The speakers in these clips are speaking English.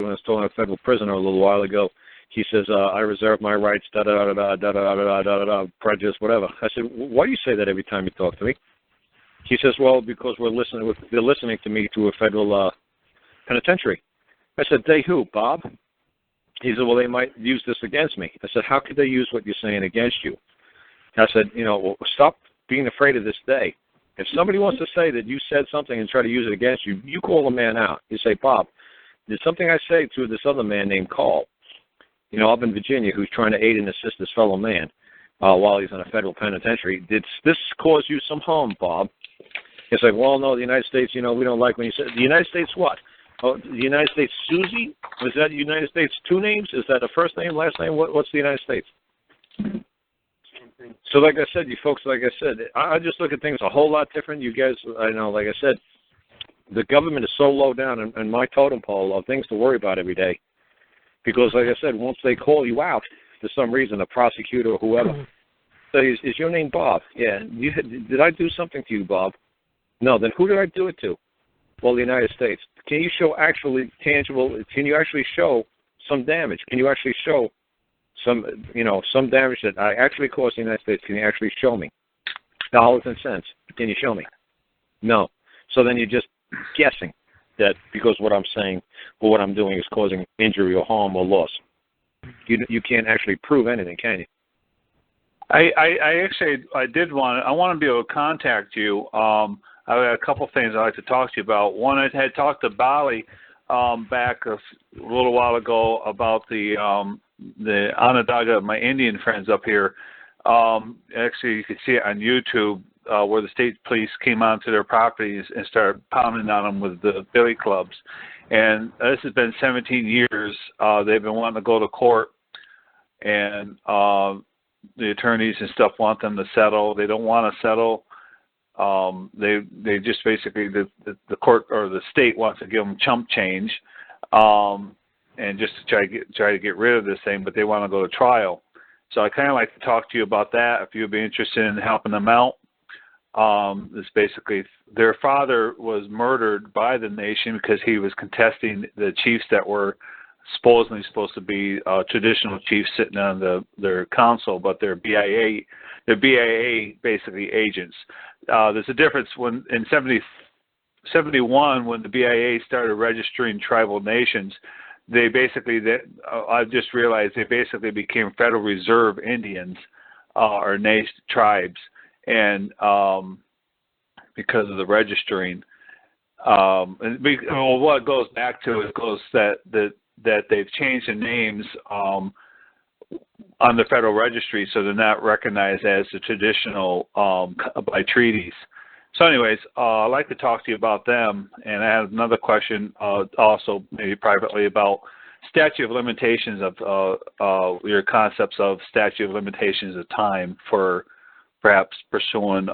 when I was talking to a federal prisoner a little while ago. He says, I reserve my rights, da-da-da-da-da-da-da-da-da-da, prejudice, whatever. I said, why do you say that every time you talk to me? He says, well, because they're listening to me to a federal penitentiary. I said, they who, Bob? He said, well, they might use this against me. I said, how could they use what you're saying against you? I said, well, stop being afraid of this day. If somebody wants to say that you said something and try to use it against you, you call the man out. You say, Bob, there's something I say to this other man named Karl, up in Virginia, who's trying to aid and assist his fellow man while he's in a federal penitentiary. Did this cause you some harm, Bob? He's like, well, no, the United States, we don't like when you say, the United States what? Oh, the United States Susie? Was that the United States two names? Is that a first name, last name? What's the United States? So like I said, you folks, like I said, I just look at things a whole lot different. You guys, I know, like I said, the government is so low down in my totem pole of things to worry about every day. Because, like I said, once they call you out for some reason, a prosecutor or whoever, say, is your name Bob? Yeah. Did I do something to you, Bob? No. Then who did I do it to? Well, the United States. Can you show actually tangible, can you actually show some damage? Can you actually show some damage that I actually caused the United States? Can you actually show me? Dollars and cents. Can you show me? No. So then you're just guessing that because what I'm saying or what I'm doing is causing injury or harm or loss. You can't actually prove anything, can you? I want to be able to contact you. I have a couple things I'd like to talk to you about. One, I had talked to Bali back a little while ago about the Onondaga, my Indian friends up here. Actually, you can see it on YouTube where the state police came onto their properties and started pounding on them with the billy clubs. And this has been 17 years. They've been wanting to go to court, and the attorneys and stuff want them to settle. They don't want to settle. They just basically the court or the state wants to give them chump change, and just to try to get rid of this thing, but they want to go to trial. So I kind of like to talk to you about that if you'd be interested in helping them out. It's basically their father was murdered by the nation because he was contesting the chiefs that were supposedly supposed to be traditional chiefs sitting on their council, but they're BIA basically agents. There's a difference when in 71 when the BIA started registering tribal nations, I've just realized they basically became Federal Reserve Indians or nation tribes, and because of the registering, what it goes back to is that they've changed the names on the Federal Registry, so they're not recognized as the traditional by treaties. So anyways, I'd like to talk to you about them, and I have another question also maybe privately about statute of limitations of your concepts of statute of limitations of time for perhaps pursuing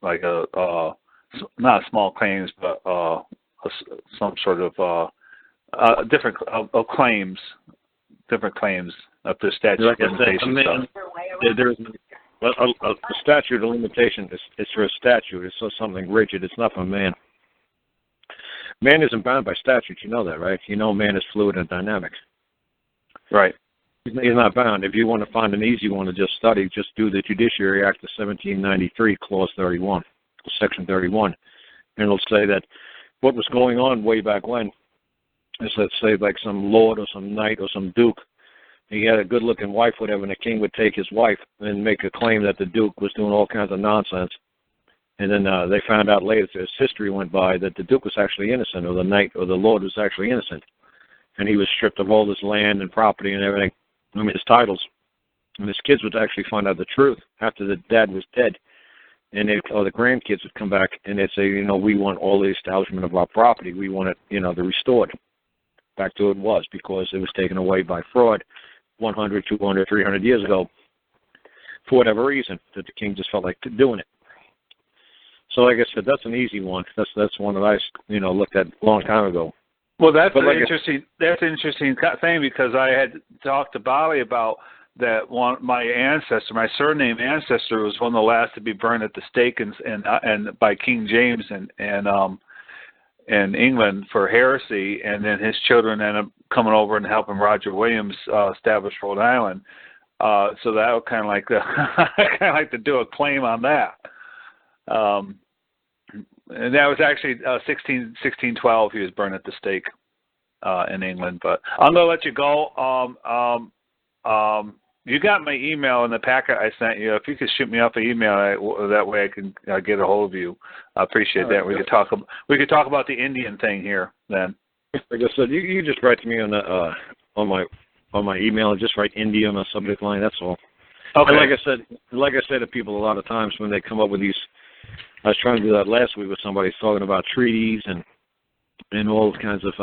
like not small claims, but some sort of different claims of the statute of limitations. There's a statute of limitation is for a statute. It's not something rigid. It's not for man. Man isn't bound by statute. You know that, right? You know man is fluid and dynamic. Right. He's not bound. If you want to find an easy one to just study, just do the Judiciary Act of 1793, Clause 31, Section 31. And it'll say that what was going on way back when is, let's say, like some lord or some knight or some duke. He had a good-looking wife, whatever, and the king would take his wife and make a claim that the duke was doing all kinds of nonsense. And then they found out later, as history went by, that the duke was actually innocent, or the knight or the lord was actually innocent. And he was stripped of all his land and property and everything, his titles. And his kids would actually find out the truth after the dad was dead. And or the grandkids would come back and they'd say, we want all the establishment of our property. We want it, restored back to what it was, because it was taken away by fraud 100, 200, 300 years ago for whatever reason, that the king just felt like doing it. So like I said, that's an easy one. That's one that I looked at a long time ago. Well, that's an interesting thing, because I had talked to Bali about that one. My surname ancestor was one of the last to be burned at the stake and by King James, and in England for heresy, and then his children ended up coming over and helping Roger Williams establish Rhode Island. So that would kind of like to do a claim on that. And that was actually 1612. He was burned at the stake in England. But I'm gonna let you go. You got my email in the packet I sent you. If you could shoot me off an email, that way I can get a hold of you. I appreciate that. We could talk about the Indian thing here then. Like I said, you just write to me on my email. Just write India on the subject line. That's all. Okay. And like I said to people a lot of times when they come up with these, I was trying to do that last week with somebody talking about treaties and all kinds of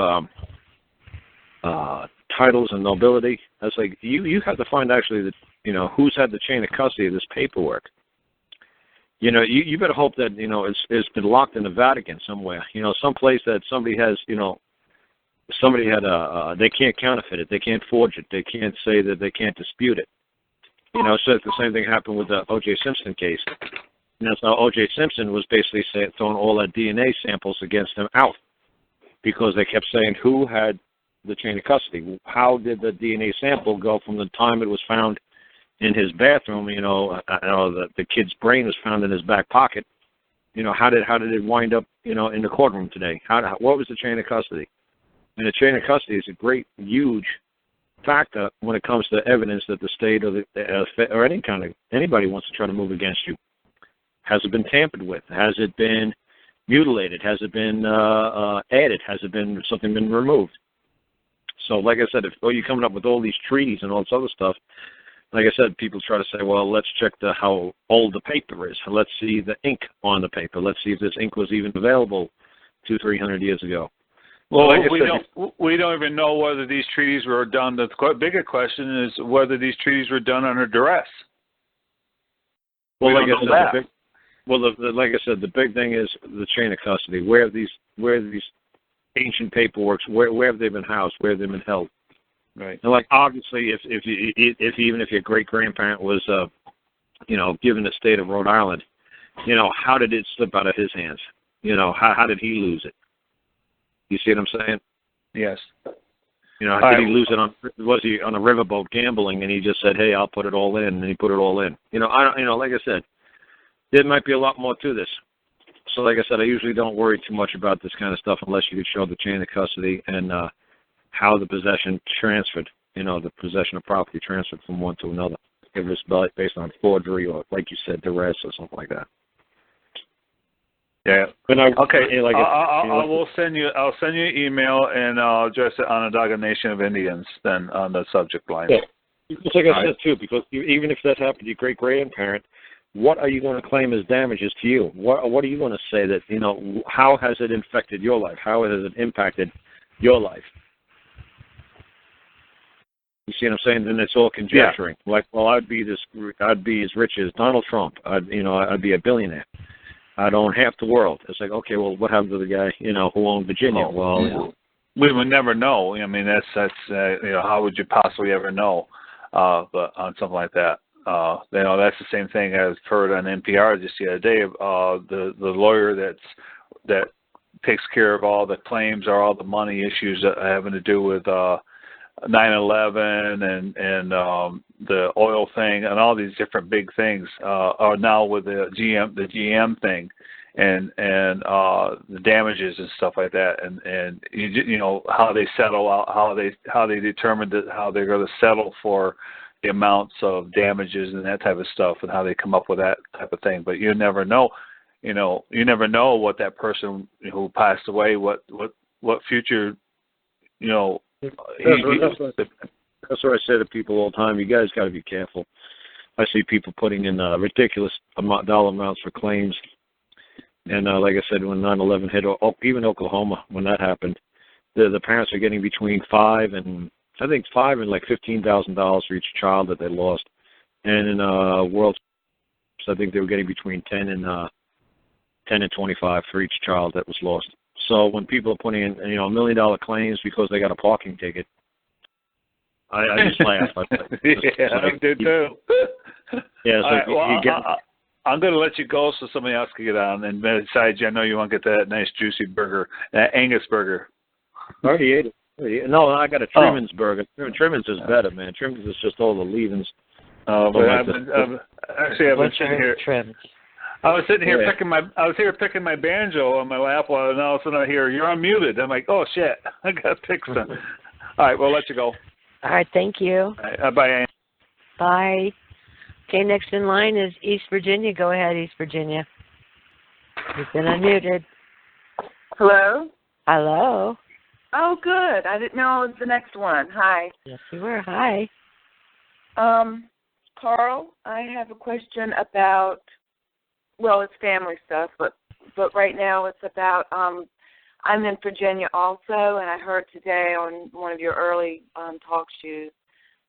titles and nobility. I was like, you have to find actually that who's had the chain of custody of this paperwork. You better hope that it's been locked in the Vatican somewhere. Someplace that somebody has somebody had they can't counterfeit it, they can't forge it, they can't say that they can't dispute it. So the same thing happened with the O.J. Simpson case. So O.J. Simpson was basically throwing all that DNA samples against him out because they kept saying who had the chain of custody. How did the DNA sample go from the time it was found in his bathroom? The kid's brain was found in his back pocket. How did it wind up in the courtroom today? What was the chain of custody? And the chain of custody is a great, huge factor when it comes to evidence that the state or anybody wants to try to move against you. Has it been tampered with? Has it been mutilated? Has it been added? Has it been something been removed? So, like I said, if you're coming up with all these treaties and all this other stuff, like I said, people try to say, well, let's check how old the paper is. Let's see the ink on the paper. Let's see if this ink was even available 200-300 years ago. Well, we don't even know whether these treaties were done. The bigger question is whether these treaties were done under duress. Well, like I said, the big thing is the chain of custody. Where are these ancient paperworks? Where have they been housed? Where have they been held? Right. And obviously, even if your great grandparent was, given the state of Rhode Island, how did it slip out of his hands? How did he lose it? You see what I'm saying? Yes. Did he lose it was he on a riverboat gambling and he just said, hey, I'll put it all in, and he put it all in? Like I said, there might be a lot more to this. So like I said, I usually don't worry too much about this kind of stuff unless you could show the chain of custody and how the possession transferred, the possession of property transferred from one to another. If it's based on forgery or, like you said, duress or something like that. Yeah. Okay. I'll send you an email and I'll address it Onondaga Nation of Indians then on the subject line. Yeah. Just like I said too, because even if that happened to your great grandparent, what are you going to claim as damages to you? What are you going to say that how has it infected your life? How has it impacted your life? You see what I'm saying? Then it's all conjecturing. Yeah. Like, well, I'd be as rich as Donald Trump. I'd be a billionaire. I'd own half the world. It's like, okay, well, what happened to the guy, who owned Virginia? We would never know. I mean, that's how would you possibly ever know? But on something like that, that's the same thing I've heard on NPR just the other day. The lawyer that takes care of all the claims or all the money issues that having to do with 9/11 and the oil thing and all these different big things are now with the GM thing and the damages and stuff like that and how they settle out, how they determine how they're going to settle for the amounts of damages and that type of stuff and how they come up with that type of thing. But you never know. You never know what that person who passed away, what future, That's what I say to people all the time. You guys got to be careful. I see people putting in ridiculous dollar amounts for claims. And like I said, when 9/11 hit, even Oklahoma, when that happened, the parents are getting between $5,000 and like $15,000 for each child that they lost. And in world, I think they were getting between 10 and 25 for each child that was lost. So when people are putting in, $1 million claims because they got a parking ticket, I just laugh. I do too. Yeah, I'm going to let you go so somebody else can get on. And besides, I know you want to get that nice juicy burger, that Angus burger. I already ate it. No, I got a Trimmins burger. Trimmins is better, man. Trimmins is just all the leavings. Oh, but I've been sitting here. Trims. I was sitting here picking my banjo on my lap while all of a sudden I hear you're unmuted. I'm like, oh shit, I got to pick some. All right, we'll let you go. All right, thank you. Right, bye, Ann. Bye. Okay, next in line is East Virginia. Go ahead, East Virginia. You've been unmuted. Hello? Hello. Oh, good. I didn't know it was the next one. Hi. Yes, you were. Hi. Carl, I have a question about, well, it's family stuff, but right now it's about, I'm in Virginia also, and I heard today on one of your early talk shows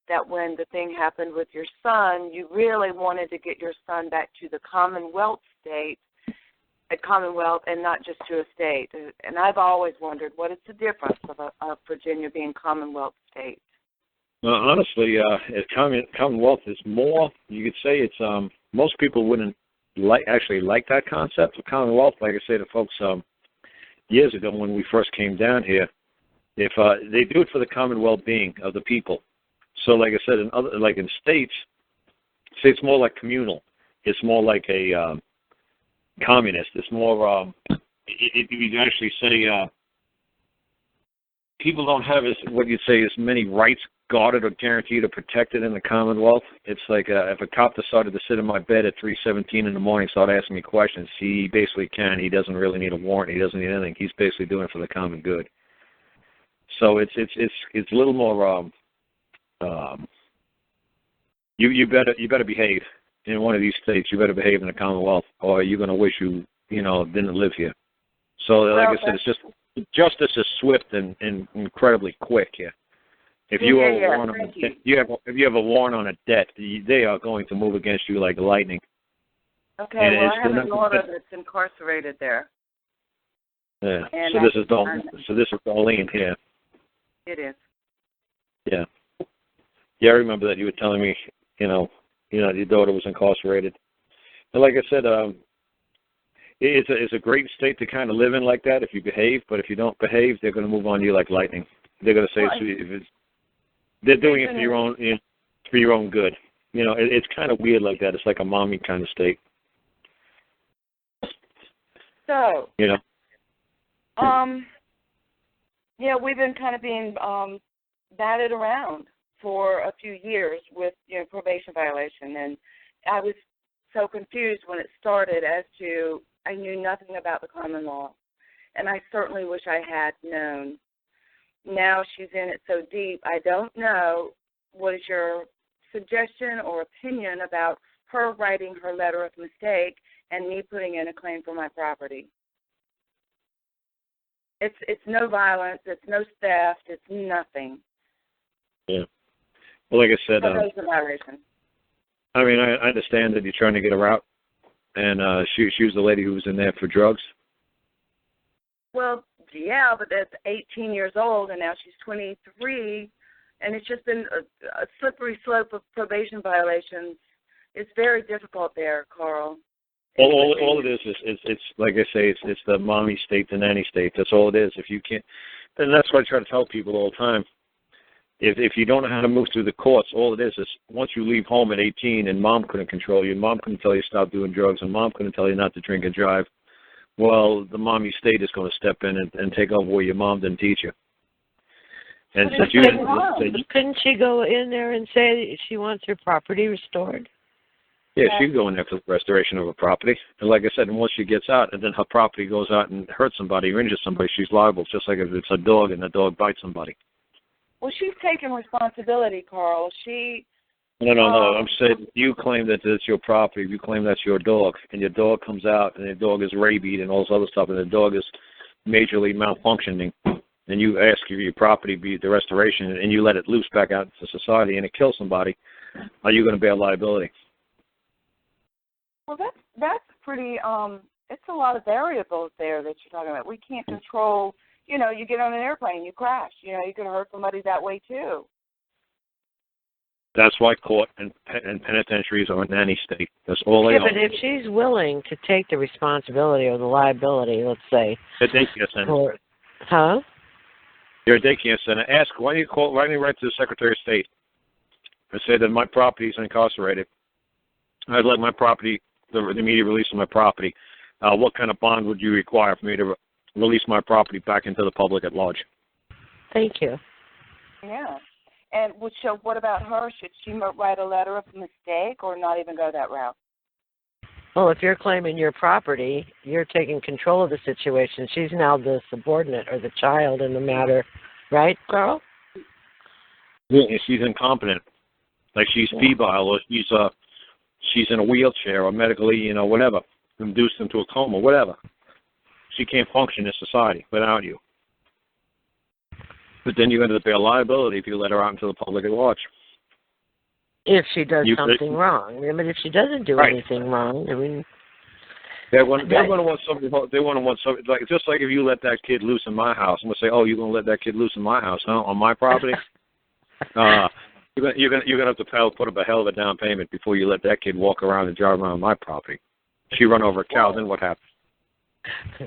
that when the thing happened with your son, you really wanted to get your son back to the Commonwealth state, a Commonwealth, and not just to a state. And I've always wondered, what is the difference of Virginia being Commonwealth state? Honestly, Commonwealth is more, you could say it's, most people wouldn't like that concept of Commonwealth. Like I say to folks years ago when we first came down here, if they do it for the common well-being of the people. So like I said, in states, say it's more like communal. It's more like a communist. It's more, you actually say people don't have what you'd say as many rights guarded or guaranteed or protected in the Commonwealth. It's like if a cop decided to sit in my bed at 3:17 in the morning, start asking me questions, he basically can. He doesn't really need a warrant. He doesn't need anything. He's basically doing it for the common good. So it's a little more. You better behave in one of these states. You better behave in the Commonwealth, or you're going to wish you didn't live here. So like I said, it's just justice is swift and incredibly quick here. If you have a warrant on if you have a warrant on a debt, they are going to move against you like lightning. Okay, well, I have a daughter that's incarcerated there. Yeah. So this is Darlene here. It is. Yeah. Yeah, I remember that you were telling me, your daughter was incarcerated. And like I said, it's a great state to kind of live in like that if you behave. But if you don't behave, they're going to move on you like lightning. They're going to say they're doing it for your own good. It's kind of weird like that. It's like a mommy kind of state. So, we've been kind of being batted around for a few years with probation violation, and I was so confused when it started as to I knew nothing about the common law, and I certainly wish I had known. Now she's in it so deep, I don't know. What is your suggestion or opinion about her writing her letter of mistake and me putting in a claim for my property? It's no violence, it's no theft, it's nothing. Yeah. Well, like I said, I mean, I understand that you're trying to get her out, and she was the lady who was in there for drugs. Well, yeah, but that's 18 years old, and now she's 23, and it's just been a slippery slope of probation violations. It's very difficult there, Carl. All it is it's like I say, it's the mommy state, the nanny state. That's all it is. If you can't, and that's what I try to tell people all the time. If you don't know how to move through the courts, all it is once you leave home at 18 and mom couldn't control you, mom couldn't tell you stop doing drugs, and mom couldn't tell you not to drink and drive, well, the mommy state is going to step in and take over where your mom didn't teach you. And since couldn't she go in there and say she wants her property restored? Yeah, she can go in there for the restoration of her property. And like I said, and once she gets out, and then her property goes out and hurts somebody or injures somebody, she's liable, just like if it's a dog and the dog bites somebody. Well, she's taking responsibility, Carl. No. I'm saying you claim that it's your property. You claim that's your dog, and your dog comes out, and your dog is rabied and all this other stuff, and the dog is majorly malfunctioning, and you ask if your property be the restoration, and you let it loose back out into society, and it kills somebody, are you going to bear liability? Well, that's pretty. It's a lot of variables there that you're talking about. We can't control. You get on an airplane, you crash. You could hurt somebody that way too. That's why court and penitentiaries are a nanny state. That's all they are. But if she's willing to take the responsibility or the liability, let's say. A daycare center. Huh? You're a daycare center. Ask, why don't you write to the Secretary of State and say that my property is incarcerated. I'd like my property, the immediate release of my property. What kind of bond would you require for me to release my property back into the public at large? Thank you. Yeah. And so what about her? Should she write a letter of mistake or not even go that route? Well, if you're claiming your property, you're taking control of the situation. She's now the subordinate or the child in the matter, right, Carl? Yeah, she's incompetent. Like she's febrile or she's in a wheelchair or medically, whatever, induced into a coma, whatever. She can't function in society without you. But then you're going to bear liability if you let her out into the public at large. If she does something wrong. I mean, if she doesn't do anything wrong, I mean... They're going to want somebody, like, just like if you let that kid loose in my house, I'm going to say, oh, you're going to let that kid loose in my house, huh, on my property? You're going to have to put up a hell of a down payment before you let that kid walk around and drive around my property. If she run over a cow, then what happens?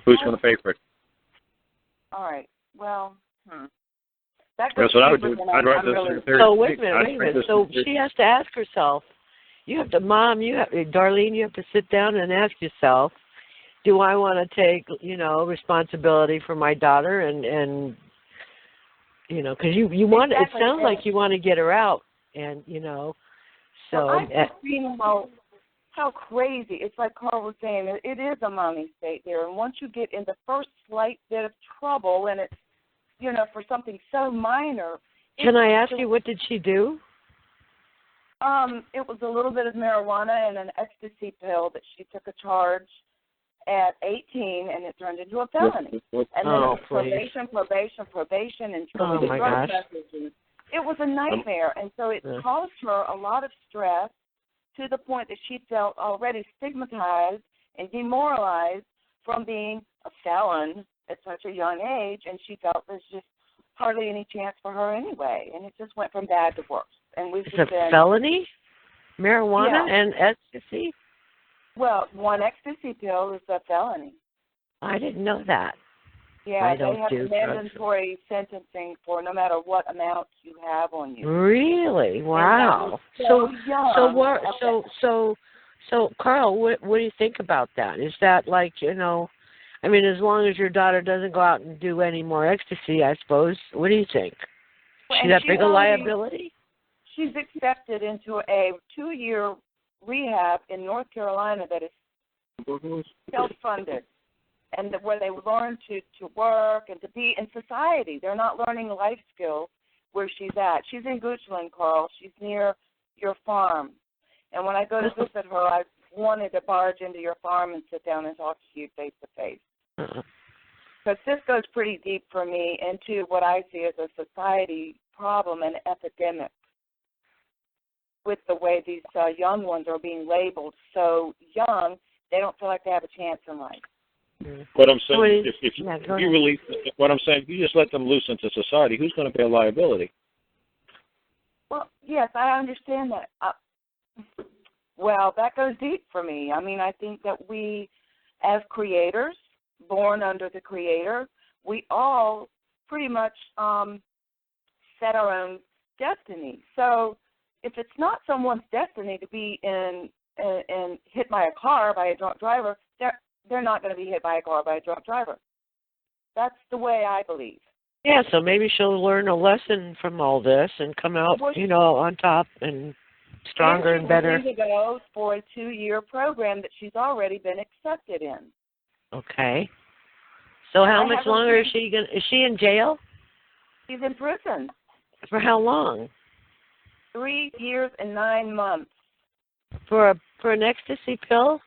Who's going to pay for it? All right. Well, That's what I would do. I'd write this. So wait a minute. So she has to ask herself. You have to, Darlene. You have to sit down and ask yourself, do I want to take, responsibility for my daughter and because you want. Exactly. It sounds like you want to get her out, and so. Well, I've seen how crazy. It's like Carl was saying. It is a mommy state there, and once you get in the first slight bit of trouble, and it's for something so minor. Can I ask you, what did she do? It was a little bit of marijuana and an ecstasy pill that she took a charge at 18, and it turned into a felony. And then probation, and oh my gosh. It was a nightmare, and so it caused her a lot of stress to the point that she felt already stigmatized and demoralized from being a felon at such a young age, and she felt there's just hardly any chance for her anyway, and it just went from bad to worse. And we've it's a felony? Marijuana and ecstasy? Well, one ecstasy pill is a felony. I didn't know that. Yeah, they have mandatory sentencing for no matter what amount you have on you. Really? Wow. So Carl, what do you think about that? Is that like, I mean, as long as your daughter doesn't go out and do any more ecstasy, I suppose. What do you think? Is that big a liability? She's accepted into a 2-year rehab in North Carolina that is self-funded, and where they learn to work and to be in society. They're not learning life skills where she's at. She's in Goochland, Carl. She's near your farm. And when I go to visit her, I wanted to barge into your farm and sit down and talk to you face to face. Because this goes pretty deep for me into what I see as a society problem and epidemic with the way these young ones are being labeled so young, they don't feel like they have a chance in life. What I'm saying, if you release, what I'm saying, if you just let them loose into society, who's going to bear liability? Well, yes, I understand that. Well, that goes deep for me. I mean, I think that we, as creators, born under the Creator, we all pretty much set our own destiny. So if it's not someone's destiny to be in hit by a car by a drunk driver, they're not going to be hit by a car by a drunk driver. That's the way I believe. Yeah, so maybe she'll learn a lesson from all this and come out, on top and stronger and better. She's to go for a 2-year program that she's already been accepted in. Okay. So how much longer is she going? Is she in jail? She's in prison. For how long? 3 years and 9 months. For an ecstasy pill?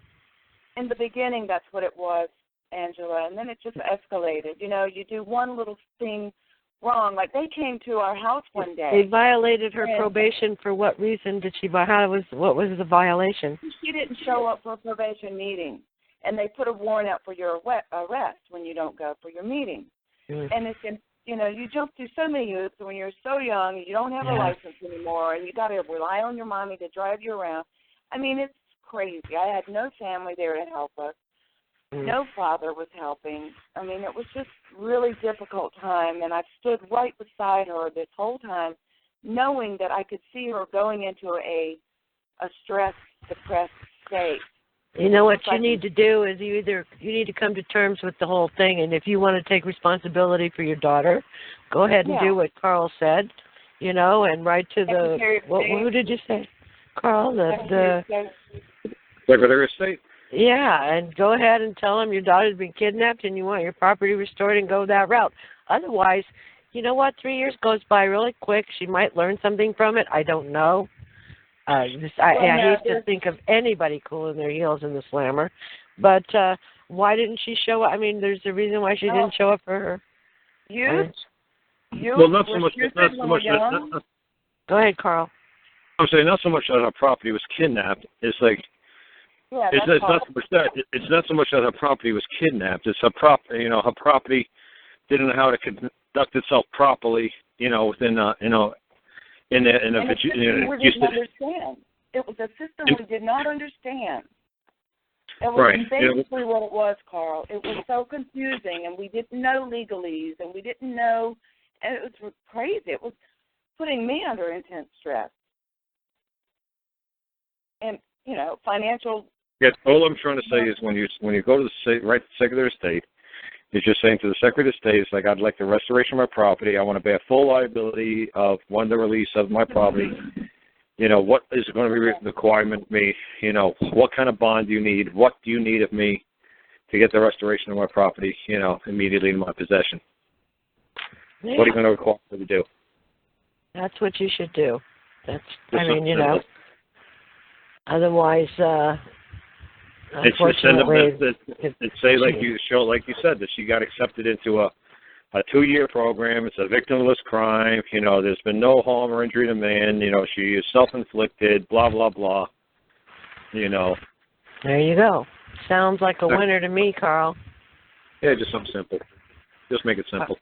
In the beginning, that's what it was, Angela, and then it just escalated. You do one little thing wrong. Like they came to our house one day. They violated her probation. For what reason did she? What was the violation? She didn't show up for a probation meeting, and they put a warrant out for your arrest when you don't go for your meeting. And it's you jump through so many hoops when you're so young and you don't have a license anymore and you got to rely on your mommy to drive you around. I mean, it's crazy. I had no family there to help us. No father was helping. I mean, it was just really difficult time, and I stood right beside her this whole time, knowing that I could see her going into a stressed, depressed state. You know what you need to do is you need to come to terms with the whole thing, and if you want to take responsibility for your daughter, go ahead and do what Karl said, and write to the who did you say, Karl? The Secretary of State. Yeah, and go ahead and tell him your daughter's been kidnapped and you want your property restored and go that route. Otherwise, you know what? 3 years goes by really quick. She might learn something from it. I don't know. I hate to think of anybody cooling their heels in the slammer. But why didn't she show up? I mean, there's a reason why she didn't show up for her. Well, not so much. Go ahead, Karl. I'm saying not so much that her property was kidnapped. It's like it's not so much that it's not so much that her property was kidnapped. It's her her property didn't know how to conduct itself properly. Within in the we didn't understand. It was a system we did not understand. It was basically what it was, Karl. It was so confusing, and we didn't know legalese, and we didn't know, and it was crazy. It was putting me under intense stress. And, financial... Yes, all I'm trying to say is when you go to the Secretary of State, you're just saying to the Secretary of State, it's like, I'd like the restoration of my property. I want to bear full liability of the release of my property. What is going to be requirement of me? What kind of bond do you need? What do you need of me to get the restoration of my property, immediately in my possession? Yeah. What are you going to require me to do? That's what you should do. Otherwise, unfortunately, it's say like you said, that she got accepted into a 2-year program. It's a victimless crime. There's been no harm or injury to man. She is self-inflicted. Blah blah blah. There you go. Sounds like a winner to me, Karl. Yeah, just something simple. Just make it simple.